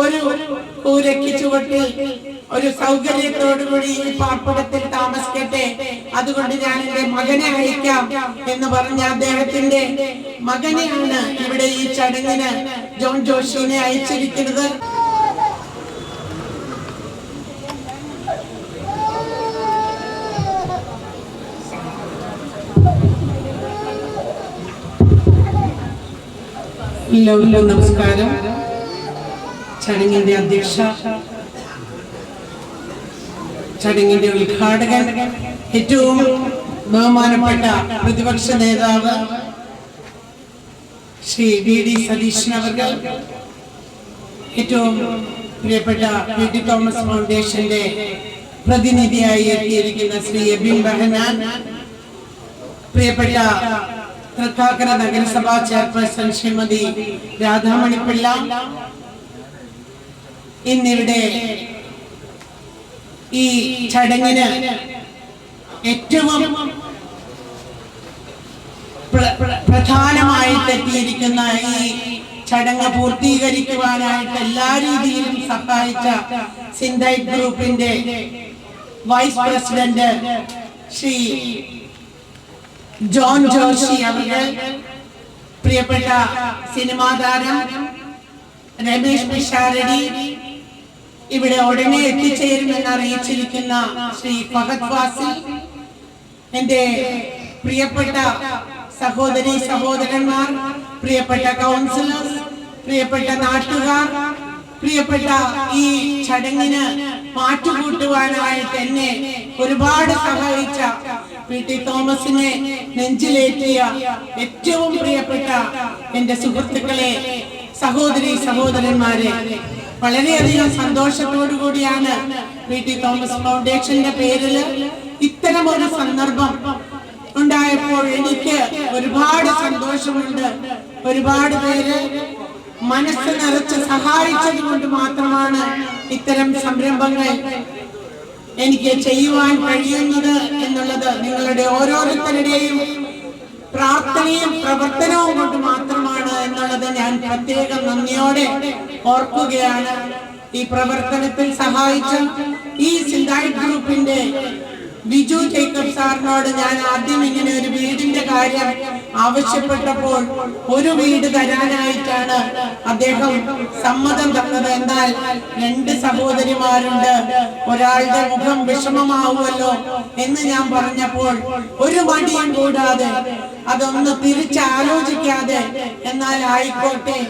ഒരു കൂരയ്ക്ക് ചുവട്ടിൽ ഒരു സൗകര്യത്തോടുകൂടി ഈ പാർപ്പിടത്തിൽ താമസിക്കട്ടെ, അതുകൊണ്ട് ഞാൻ എന്റെ മകനെ അയക്കാം എന്ന് പറഞ്ഞ അദ്ദേഹത്തിന്റെ മകനെയാണ് ഇവിടെ ഈ ചടങ്ങിന് ജോൺ ജോഷിനെ അയച്ചിരിക്കുന്നത്. എല്ലാവർക്കും നമസ്കാരം. ചടങ്ങിന്റെ അധ്യക്ഷ, ചടങ്ങിന്റെ ഉദ്ഘാടകൻ, ഏറ്റവും ബഹുമാനപ്പെട്ട പ്രതിപക്ഷ നേതാവ് ശ്രീ വി.ഡി. സതീശൻ അവർ, ഏറ്റവും പ്രിയപ്പെട്ട പി.ടി. തോമസ് ഫൗണ്ടേഷന്റെ പ്രതിനിധിയായി എത്തിയിരിക്കുന്ന ശ്രീ എബിൻ ബഹനാൻ, പ്രിയപ്പെട്ട തൃക്കാക്കര നഗരസഭാ ചെയർപേഴ്സൺ ശ്രീമതി രാധാമണിപ്പിള്ള, ഇന്നിവിടെ ഈ ചടങ്ങിന് ഏറ്റവും പ്രധാനമായിട്ട് എത്തിയിരിക്കുന്ന ഈ ചടങ്ങ് പൂർത്തീകരിക്കുവാനായിട്ട് എല്ലാ രീതിയിലും സഹായിച്ച സിന്തൈറ്റ് ഗ്രൂപ്പിന്റെ വൈസ് പ്രസിഡന്റ് ശ്രീ ജോൺ ജോഷി അവർ, പ്രിയപ്പെട്ട സിനിമാ താരം രമേശ് പിഷാരടി, ഇവിടെ ഉടനെ എത്തിച്ചേരുമെന്ന് അറിയിച്ചിരിക്കുന്ന ശ്രീ ഫഹദ് ഫാസിൽ, എന്റെ പ്രിയപ്പെട്ട സഹോദരി സഹോദരന്മാർ, പ്രിയപ്പെട്ട കൗൺസിലേഴ്സ്, പ്രിയപ്പെട്ട നാട്ടുകാർ, പ്രിയപ്പെട്ട ഈ ചടങ്ങിന് മാറ്റുകൂട്ടുവാനായിട്ട് എന്നെ ഒരുപാട് സഹായിച്ച പി.ടി. തോമസിനെ നെഞ്ചിലേറ്റിയ ഏറ്റവും പ്രിയപ്പെട്ട എന്റെ സുഹൃത്തുക്കളെ, സഹോദരി സഹോദരന്മാരെ, വളരെയധികം സന്തോഷത്തോടു കൂടിയാണ് പി.ടി. തോമസ് ഫൗണ്ടേഷന്റെ പേരിൽ ഇത്തരമൊരു സന്ദർഭം ഉണ്ടായപ്പോൾ എനിക്ക് ഒരുപാട് സന്തോഷമുണ്ട്. ഒരുപാട് പേര് മനസ്സ് നിറച്ച് സഹായിച്ചത് കൊണ്ട് മാത്രമാണ് ഇത്തരം സംരംഭങ്ങൾ എനിക്ക് ചെയ്യുവാൻ കഴിയുന്നത് എന്നുള്ളത് നിങ്ങളുടെ ഓരോരുത്തരുടെയും പ്രാർത്ഥനയും പ്രവർത്തനവും കൊണ്ട് മാത്രമാണ് എന്നുള്ളത് ഞാൻ പ്രത്യേകം നന്ദിയോടെ ഓർക്കുകയാണ്. ഈ പ്രവർത്തനത്തിൽ സഹായിച്ച ഈ സിന്തൈറ്റ് ഗ്രൂപ്പിന്റെ ബിജു ജേക്കബ് സാറിനോട് ഞാൻ ആദ്യം ഇങ്ങനെ ഒരു വീടിന്റെ കാര്യം ആവശ്യപ്പെട്ടപ്പോൾ ഒരു വീട് തരാനായിട്ടാണ് അദ്ദേഹം സമ്മതം തന്നത്. എന്നാൽ 2 സഹോദരിമാരുണ്ട്, ഒരാളുടെ മുഖം വിഷമമാവുമല്ലോ എന്ന് ഞാൻ പറഞ്ഞപ്പോൾ ഒരു മടിയും കൂടാതെ, അതൊന്ന് തിരിച്ചാലോചിക്കാതെ എന്നാൽ ആയിക്കോട്ടെ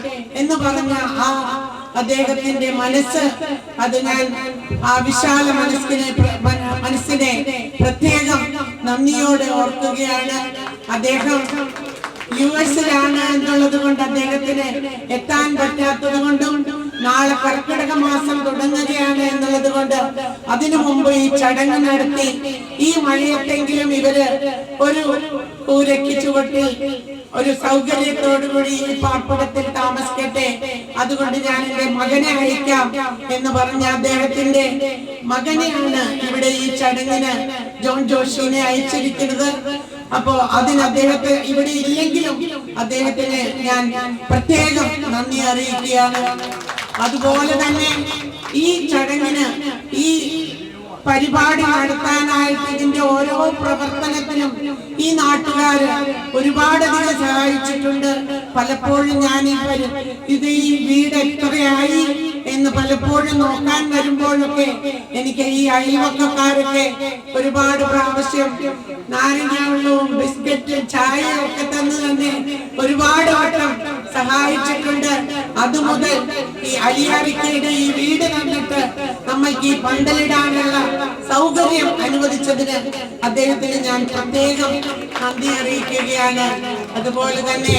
എന്ന് പറഞ്ഞ ആ അദ്ദേഹത്തിന്റെ മനസ്സ്, അത് ഞാൻ ആ വിശാല മനസ്സിനെ പ്രത്യേകം നന്ദിയോടെ ഓർക്കുകയാണ്. അദ്ദേഹം യുഎസിലാണ് എന്നുള്ളത് കൊണ്ട് അദ്ദേഹത്തിന് എത്താൻ പറ്റാത്തത് കൊണ്ടും നാളെ കർക്കിടക മാസം തുടങ്ങുകയാണ് എന്നുള്ളത് കൊണ്ട് അതിനു മുമ്പ് ഈ ചടങ്ങ് നടത്തി ഈ മഴയത്തെങ്കിലും ഇവര് ഒരു കൂരയ്ക്ക് ചുവട്ടിൽ ഒരു സൗകര്യത്തോടുകൂടി ഈ പാർപ്പിടത്തിൽ താമസിക്കട്ടെ, അതുകൊണ്ട് ഞാൻ എന്റെ മകനെ അയക്കാം എന്ന് പറഞ്ഞ അദ്ദേഹത്തിന്റെ മകനെയാണ് ഇവിടെ ഈ ചടങ്ങിന് ജോൺ ജോഷിനെ അയച്ചിരിക്കുന്നത്. അപ്പോ അതിന് അദ്ദേഹത്തെ ഇവിടെ ഇല്ലെങ്കിലും അദ്ദേഹത്തിന് ഞാൻ പ്രത്യേകം നന്ദി അറിയിക്കുകയാണ്. അതുപോലെ തന്നെ ഈ ചടങ്ങിന്, ഈ പരിപാടി നടത്താനായിട്ട് ഇതിന്റെ ഓരോ പ്രവർത്തനത്തിനും ഈ നാട്ടുകാര് ഒരുപാടധികം സഹായിച്ചിട്ടുണ്ട്. പലപ്പോഴും ഞാൻ ഈ വീട് എത്രയായി എന്ന് പലപ്പോഴും നോക്കാൻ വരുമ്പോഴൊക്കെ എനിക്ക് ഈ അയൽവക്കക്കാരൊക്കെ ഒരുപാട് പ്രാവശ്യം നാരങ്ങാവെള്ളവും ബിസ്ക്കറ്റും ചായയും ഒക്കെ തന്നെ ഒരുപാട് വട്ടം സഹായിച്ചിട്ടുണ്ട്. അതുമുതൽ ഈ അലിയാറിക്കയുടെ ഈ വീട് കണ്ടിട്ട് നമ്മൾക്ക് ഈ പന്തലിടാനുള്ള സൗകര്യം അനുവദിച്ചതിന് അദ്ദേഹത്തിന് ഞാൻ പ്രത്യേകം നന്ദി അറിയിക്കുകയാണ്. അതുപോലെ തന്നെ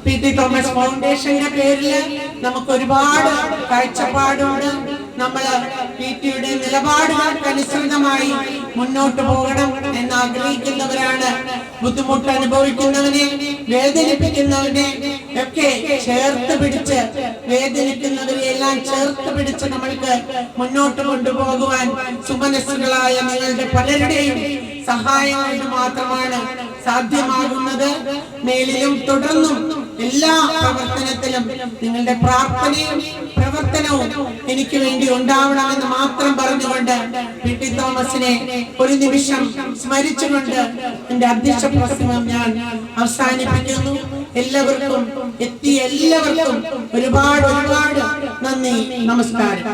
പി.ടി. തോമസ് ഫൗണ്ടേഷന്റെ പേരിൽ നമുക്ക് ഒരുപാട് കാഴ്ചപ്പാടുണ്ട്. നമ്മള് പി.ടിയുടെ നിലപാടുകൾക്കനുസൃതമായി മുന്നോട്ട് പോകണം എന്ന് ആഗ്രഹിക്കുന്നവരാണ്. ബുദ്ധിമുട്ട് അനുഭവിക്കുന്നവനെ, വേദനിപ്പിക്കുന്നവനെ ഒക്കെ ചേർത്ത് പിടിച്ച്, വേദനിക്കുന്നവരെ എല്ലാം ചേർത്ത് പിടിച്ച് നമ്മൾക്ക് മുന്നോട്ട് കൊണ്ടുപോകുവാൻ സുമനസ്സുകളായ നിങ്ങളുടെ പലരുടെയും സഹായം കൊണ്ട് മാത്രമാണ് സാധ്യമാകുന്നത്. മേലിലും തുടർന്നും എല്ലാ പ്രവർത്തനത്തിലും നിങ്ങളുടെ പ്രാർത്ഥനയും പ്രവർത്തനവും എനിക്ക് വേണ്ടി ഉണ്ടാവണമെന്ന് മാത്രം പറഞ്ഞുകൊണ്ട് പി.ടി. തോമസിനെ ഒരു നിമിഷം സ്മരിച്ചുകൊണ്ട് എന്റെ അധ്യക്ഷ പ്രസംഗം ഞാൻ അവസാനിപ്പിക്കുന്നു. എല്ലാവർക്കും ഒരുപാട് നന്ദി, നമസ്കാരം.